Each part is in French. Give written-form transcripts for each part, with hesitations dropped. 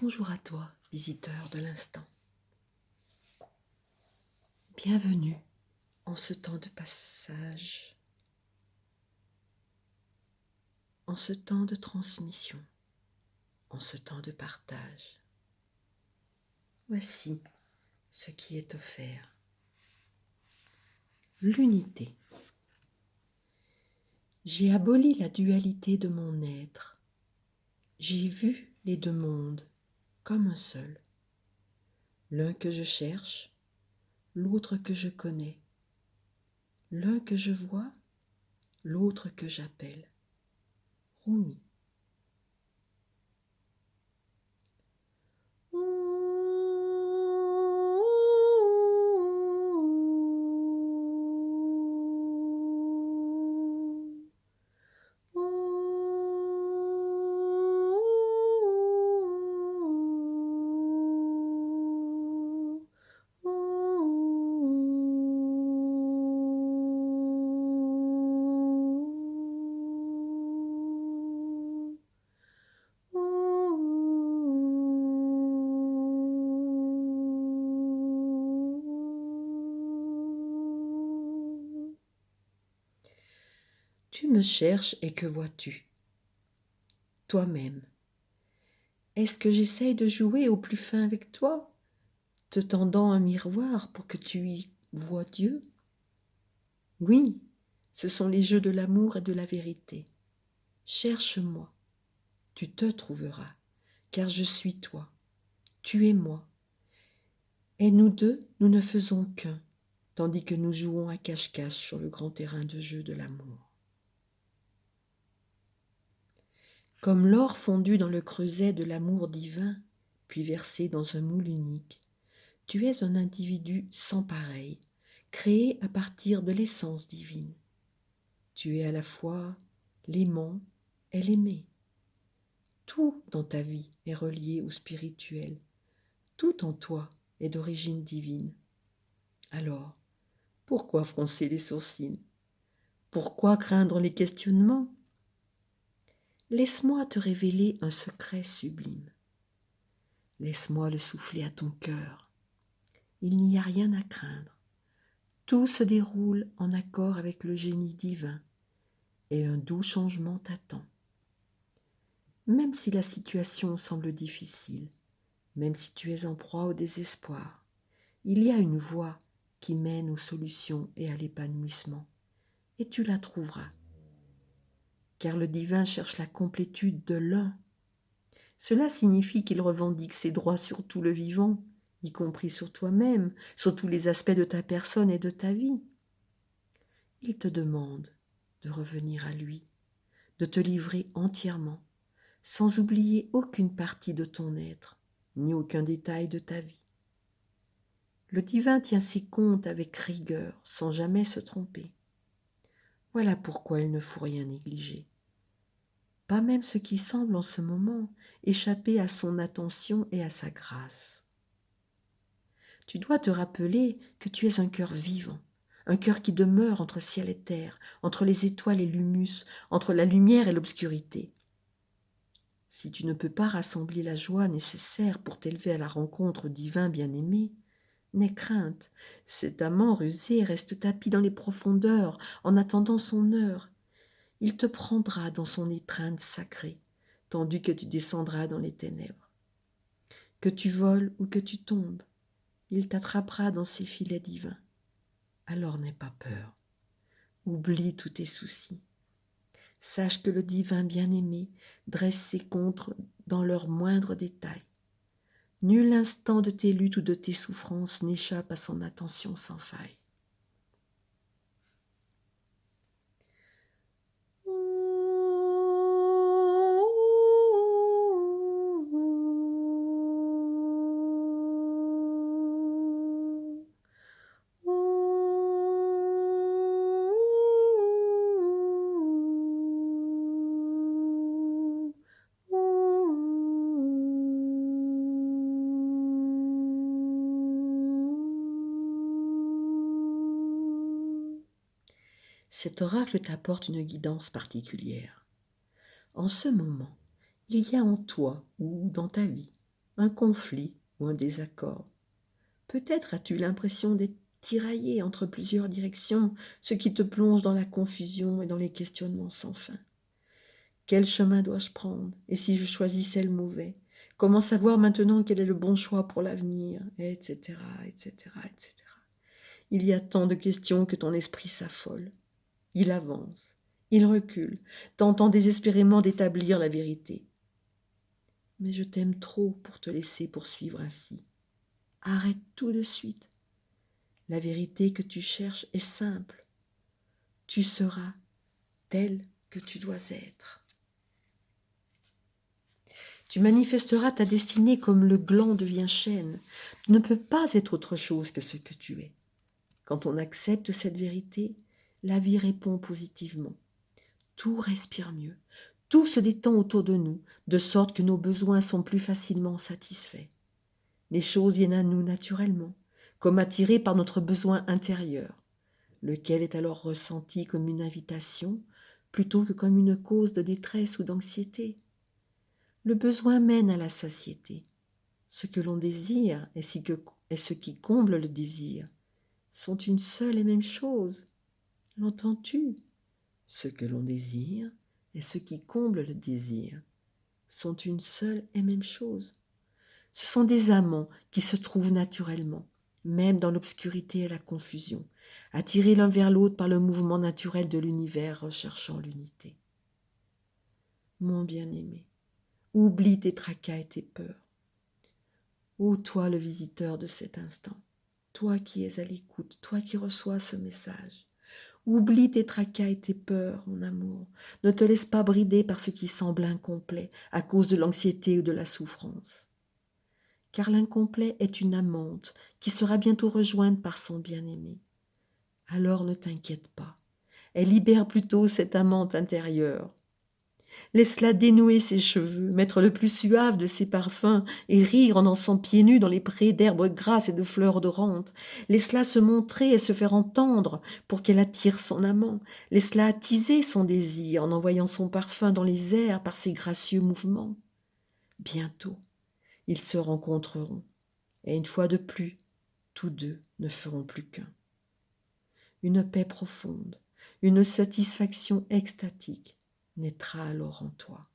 Bonjour à toi, visiteur de l'instant. Bienvenue en ce temps de passage, en ce temps de transmission, en ce temps de partage. Voici ce qui est offert. L'unité. J'ai aboli la dualité de mon être. J'ai vu les deux mondes comme un seul. L'un que je cherche, l'autre que je connais. L'un que je vois, l'autre que j'appelle. Rumi. Tu me cherches et que vois-tu? Toi-même. Est-ce que j'essaye de jouer au plus fin avec toi, te tendant un miroir pour que tu y vois Dieu? Oui, ce sont les jeux de l'amour et de la vérité. Cherche-moi, tu te trouveras, car je suis toi, tu es moi. Et nous deux, nous ne faisons qu'un, tandis que nous jouons à cache-cache sur le grand terrain de jeu de l'amour. Comme l'or fondu dans le creuset de l'amour divin, puis versé dans un moule unique, tu es un individu sans pareil, créé à partir de l'essence divine. Tu es à la fois l'aimant et l'aimé. Tout dans ta vie est relié au spirituel. Tout en toi est d'origine divine. Alors, pourquoi froncer les sourcils? Pourquoi craindre les questionnements? Laisse-moi te révéler un secret sublime. Laisse-moi le souffler à ton cœur. Il n'y a rien à craindre. Tout se déroule en accord avec le génie divin et un doux changement t'attend. Même si la situation semble difficile, même si tu es en proie au désespoir, il y a une voie qui mène aux solutions et à l'épanouissement, et tu la trouveras. Car le divin cherche la complétude de l'un. Cela signifie qu'il revendique ses droits sur tout le vivant, y compris sur toi-même, sur tous les aspects de ta personne et de ta vie. Il te demande de revenir à lui, de te livrer entièrement, sans oublier aucune partie de ton être, ni aucun détail de ta vie. Le divin tient ses comptes avec rigueur, sans jamais se tromper. Voilà pourquoi il ne faut rien négliger. Pas même ce qui semble en ce moment échapper à son attention et à sa grâce. Tu dois te rappeler que tu es un cœur vivant, un cœur qui demeure entre ciel et terre, entre les étoiles et l'humus, entre la lumière et l'obscurité. Si tu ne peux pas rassembler la joie nécessaire pour t'élever à la rencontre divin bien-aimé, n'aie crainte, cet amant rusé reste tapi dans les profondeurs en attendant son heure. Il te prendra dans son étreinte sacrée, tandis que tu descendras dans les ténèbres. Que tu voles ou que tu tombes, il t'attrapera dans ses filets divins. Alors n'aie pas peur, oublie tous tes soucis. Sache que le divin bien-aimé dresse ses comptes dans leurs moindres détails. Nul instant de tes luttes ou de tes souffrances n'échappe à son attention sans faille. Cet oracle t'apporte une guidance particulière. En ce moment, il y a en toi ou dans ta vie un conflit ou un désaccord. Peut-être as-tu l'impression d'être tiraillé entre plusieurs directions, ce qui te plonge dans la confusion et dans les questionnements sans fin. Quel chemin dois-je prendre? Et si je choisissais le mauvais? Comment savoir maintenant quel est le bon choix pour l'avenir? Etc., etc., etc. Il y a tant de questions que ton esprit s'affole. Il avance, il recule, tentant désespérément d'établir la vérité. Mais je t'aime trop pour te laisser poursuivre ainsi. Arrête tout de suite. La vérité que tu cherches est simple. Tu seras tel que tu dois être. Tu manifesteras ta destinée comme le gland devient chêne. Tu ne peux pas être autre chose que ce que tu es. Quand on accepte cette vérité, la vie répond positivement. Tout respire mieux, tout se détend autour de nous, de sorte que nos besoins sont plus facilement satisfaits. Les choses viennent à nous naturellement, comme attirées par notre besoin intérieur, lequel est alors ressenti comme une invitation plutôt que comme une cause de détresse ou d'anxiété. Le besoin mène à la satiété. Ce que l'on désire et ce qui comble le désir sont une seule et même chose. L'entends-tu? Ce que l'on désire et ce qui comble le désir sont une seule et même chose. Ce sont des amants qui se trouvent naturellement, même dans l'obscurité et la confusion, attirés l'un vers l'autre par le mouvement naturel de l'univers recherchant l'unité. Mon bien-aimé, oublie tes tracas et tes peurs. Ô toi le visiteur de cet instant, toi qui es à l'écoute, toi qui reçois ce message, oublie tes tracas et tes peurs, mon amour. Ne te laisse pas brider par ce qui semble incomplet à cause de l'anxiété ou de la souffrance. Car l'incomplet est une amante qui sera bientôt rejointe par son bien-aimé. Alors ne t'inquiète pas, elle libère plutôt cette amante intérieure. Laisse-la dénouer ses cheveux, mettre le plus suave de ses parfums et rire en dansant pieds nus dans les prés d'herbes grasses et de fleurs odorantes. Laisse-la se montrer et se faire entendre pour qu'elle attire son amant. Laisse-la attiser son désir en envoyant son parfum dans les airs par ses gracieux mouvements. Bientôt, ils se rencontreront et une fois de plus, tous deux ne feront plus qu'un. Une paix profonde, une satisfaction extatique naîtra alors en toi.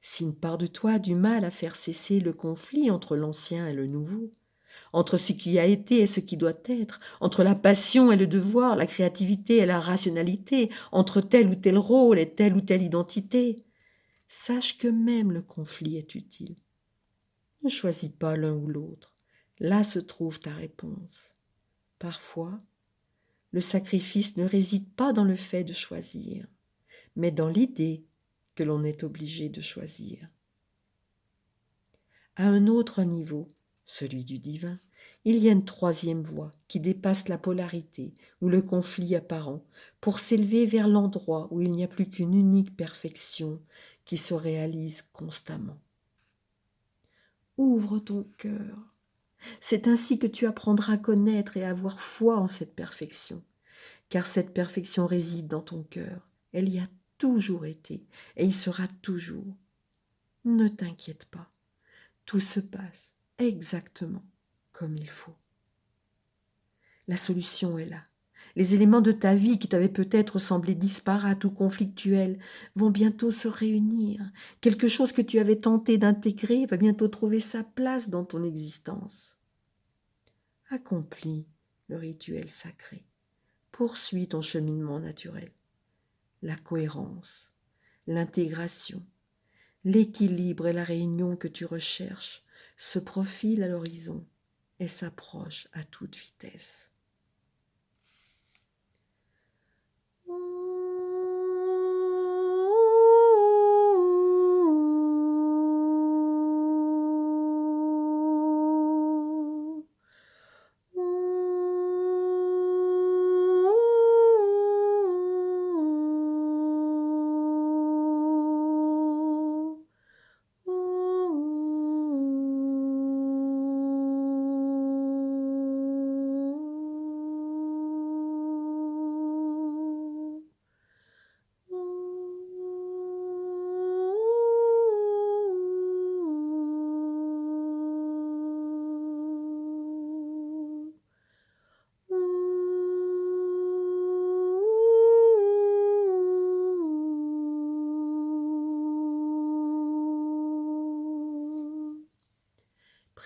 Si une part de toi a du mal à faire cesser le conflit entre l'ancien et le nouveau, entre ce qui a été et ce qui doit être, entre la passion et le devoir, la créativité et la rationalité, entre tel ou tel rôle et telle ou telle identité, sache que même le conflit est utile. Ne choisis pas l'un ou l'autre, là se trouve ta réponse. Parfois, le sacrifice ne réside pas dans le fait de choisir, mais dans l'idée que l'on est obligé de choisir. À un autre niveau, celui du divin, il y a une troisième voie qui dépasse la polarité ou le conflit apparent pour s'élever vers l'endroit où il n'y a plus qu'une unique perfection qui se réalise constamment. Ouvre ton cœur. C'est ainsi que tu apprendras à connaître et à avoir foi en cette perfection, car cette perfection réside dans ton cœur. Elle y a toujours été et y sera toujours. Ne t'inquiète pas. Tout se passe exactement comme il faut. La solution est là. Les éléments de ta vie qui t'avaient peut-être semblé disparates ou conflictuels vont bientôt se réunir. Quelque chose que tu avais tenté d'intégrer va bientôt trouver sa place dans ton existence. Accomplis le rituel sacré. Poursuis ton cheminement naturel. La cohérence, l'intégration, l'équilibre et la réunion que tu recherches se profilent à l'horizon et s'approchent à toute vitesse.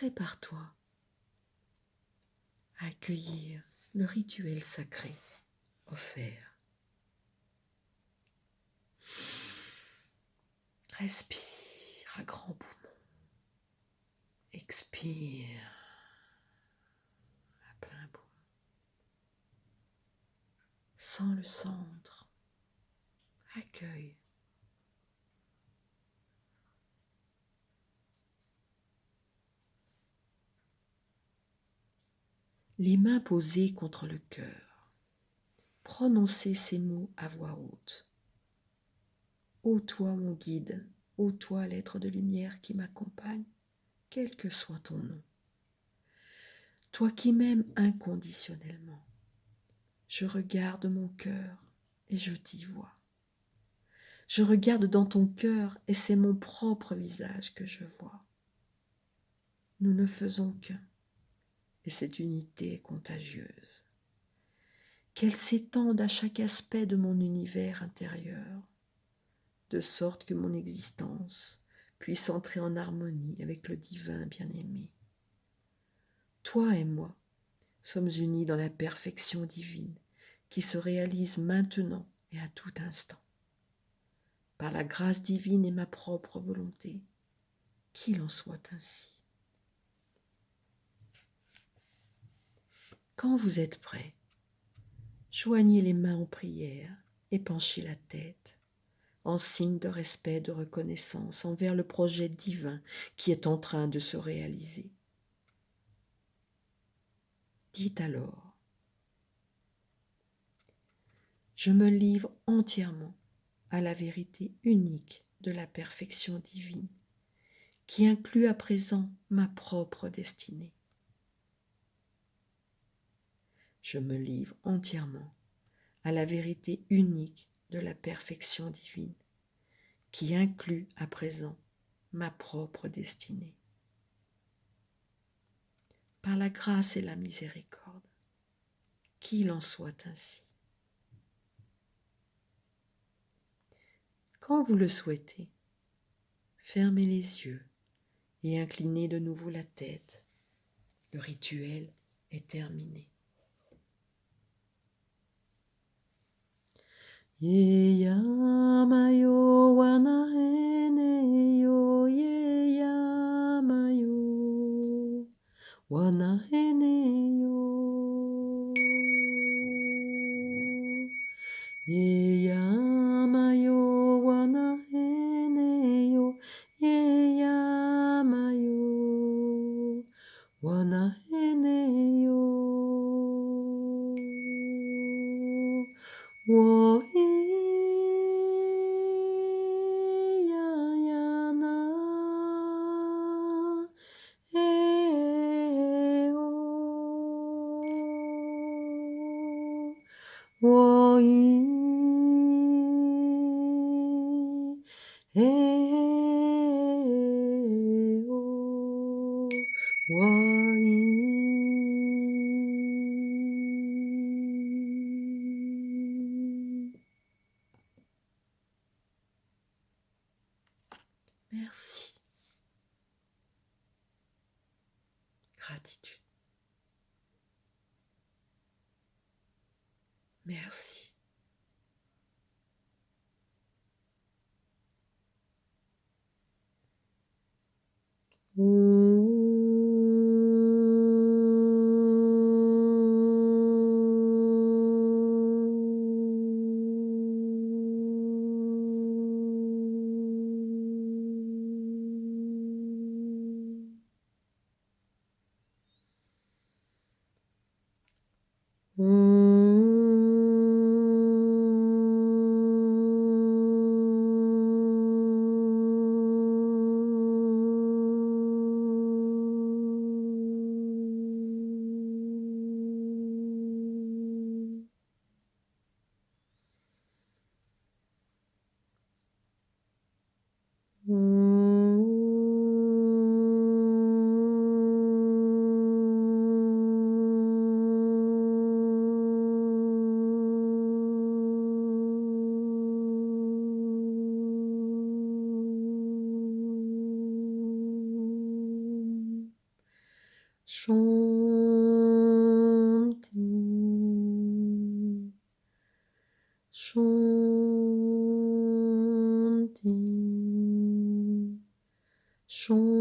prépare-toi à accueillir le rituel sacré offert. Respire à grands poumons. Expire à plein poumon. Sens le centre. Accueille. Les mains posées contre le cœur. Prononcez ces mots à voix haute. Ô toi mon guide, ô toi l'être de lumière qui m'accompagne, quel que soit ton nom. Toi qui m'aimes inconditionnellement, je regarde mon cœur et je t'y vois. Je regarde dans ton cœur et c'est mon propre visage que je vois. Nous ne faisons qu'un et cette unité est contagieuse. Qu'elle s'étende à chaque aspect de mon univers intérieur, de sorte que mon existence puisse entrer en harmonie avec le divin bien-aimé. Toi et moi sommes unis dans la perfection divine qui se réalise maintenant et à tout instant. Par la grâce divine et ma propre volonté, qu'il en soit ainsi. Quand vous êtes prêts, joignez les mains en prière et penchez la tête en signe de respect et de reconnaissance envers le projet divin qui est en train de se réaliser. Dites alors, je me livre entièrement à la vérité unique de la perfection divine qui inclut à présent ma propre destinée. Je me livre entièrement à la vérité unique de la perfection divine qui inclut à présent ma propre destinée. Par la grâce et la miséricorde, qu'il en soit ainsi. Quand vous le souhaitez, fermez les yeux et inclinez de nouveau la tête. Le rituel est terminé. Ye-ya-ma-yo wana-hene-yo, ye-ya-ma-yo wana-hene-yo. Ye-ya-ma-yo wana-hene-yo, ye-ya-ma-yo wana-hene-yo. Wo-i-ya-ya-na, e-o. Wo-i-e-o. Wo-i. Merci. Gratitude. Merci. Shanti, Shanti, Shanti.